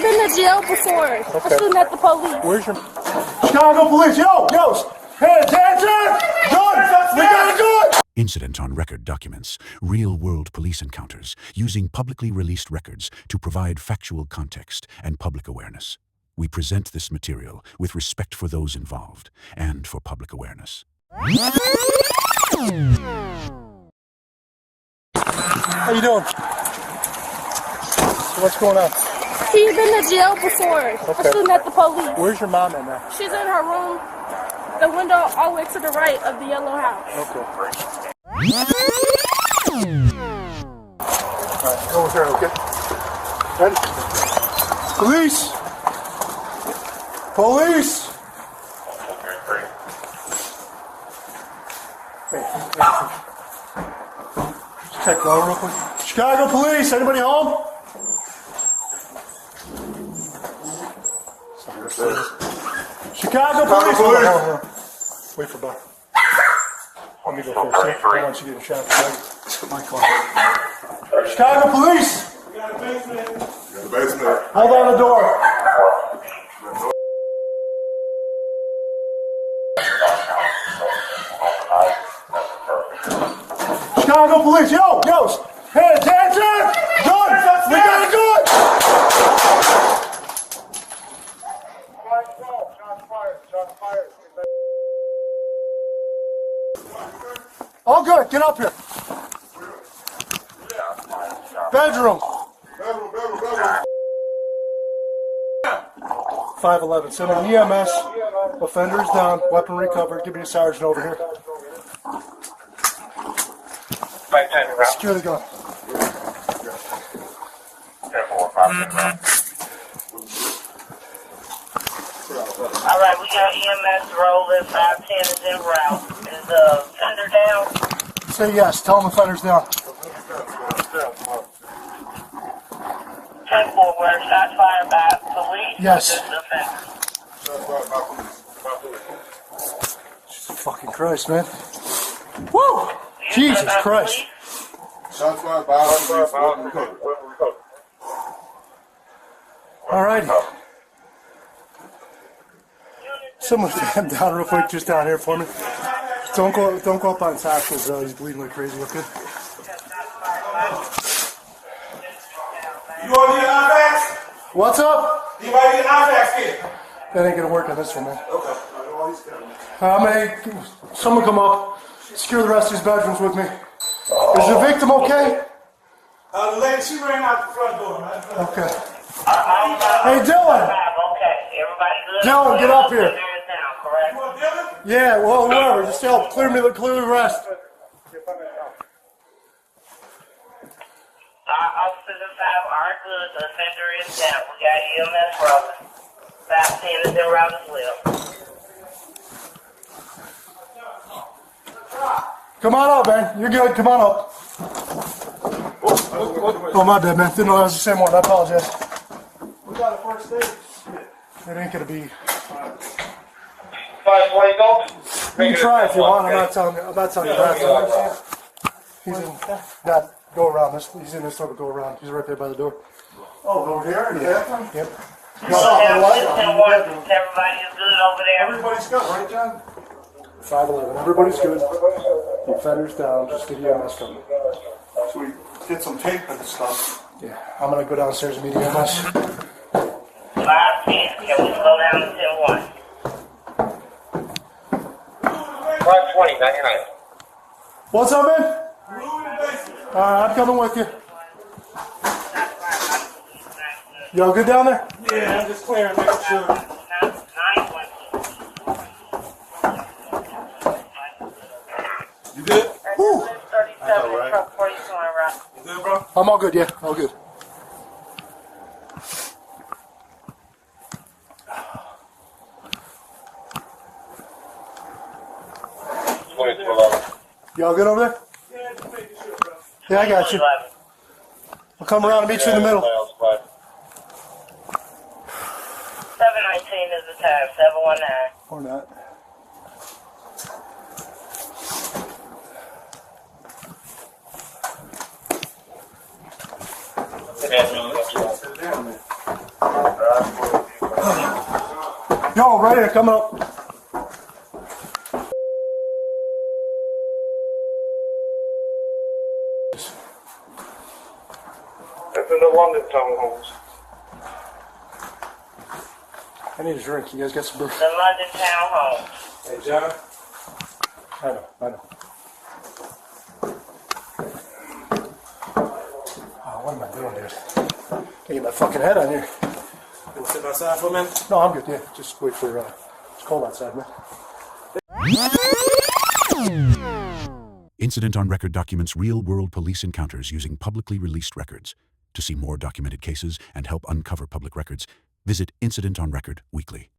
been to jail before for shooting at the police. Where's your Chicago police? Yo, pay attention! Good! We gotta do it! Incident on record documents real-world police encounters using publicly released records to provide factual context and public awareness. We present this material with respect for those involved and for public awareness. How you doing? So what's going on? She's been to jail before for shooting at the police. Where's your mom at now? She's in her room, the window all the way to the right of the yellow house. Okay. Alright, go with her, okay? Ready? Police! Police! Just check one real quick. Chicago police, anybody home? Chicago police! Wait for Buck. Let me go first. I want you to get a shot. Let's get my car. Chicago police! We got a basement. We got a basement. Hold on the door. Chicago police, yo, pay attention! Good! We gotta do it! Shots fired. All good, get up here. Bedroom. 511, send an EMS. Offenders down, weapon recovered. Give me a sergeant over here. Secure the gun. All right, we got EMS rolling. 510 is en route. Is the offender down? Say yes. Tell them offender's down. 10-4, where shots fired by police. Yes. The offender. Jesus fucking Christ, man. Woo! Jesus Christ. Shots fired by police. All righty. Someone stand down real quick, just down here for me. Don't go up on Sasha's, he's bleeding like crazy, okay? You want to get an IFAX? What's up? You might get an IFAX kit. That ain't gonna work on this one, man. Okay. Someone come up, secure the rest of these bedrooms with me. Is the victim okay? The lady, she ran out the front door, man. Okay. Hey, Dylan! Okay, everybody good? Dylan, get up here. You want Dylan? Yeah, well, whoever. Just help clear the rest. Officers and 5 are good. The offender is down. We got EMS rolling. 510 is en route as well. Come on up, man. You're good. Come on up. Oh, my bad, man. Didn't know that was the same one. I apologize. We got a first aid. It ain't gonna be. 520 go. You can try if you want. I'm not telling you that. He's in that go around. He's in this sort of go around. He's right there by the door. Oh, over here in the bathroom. Yep. Everybody is good over there. Everybody's good, right, John? 511. Everybody's good. The offender's down. Just get EMS coming. So we get some tape and stuff. Yeah, I'm gonna go downstairs and meet EMS. 510. Can we slow down to 10-1? 520, 99. What's up, man? I'm coming with you. Y'all good down there? Yeah, I'm just clearing, making sure. You good? Woo. 37 right. truck 42 en route. You good, bro? I'm all good, yeah. All good. Y'all good over there? Yeah, just making sure, bro. Yeah, I got you. I'll come around and meet you in the middle. 719 is the time. 719. Or not. Sit down, man. Yo, right here, coming up. That's in the London townhomes. I need a drink. You guys got some beer? The London townhome. Hey, John. I know. Oh, what am I doing, dude? Can't get my fucking head on here. You want to sit outside for a minute? No, I'm good, yeah. Just wait for, it's cold outside, man. Incident on record documents real-world police encounters using publicly released records. To see more documented cases and help uncover public records, visit Incident on Record weekly.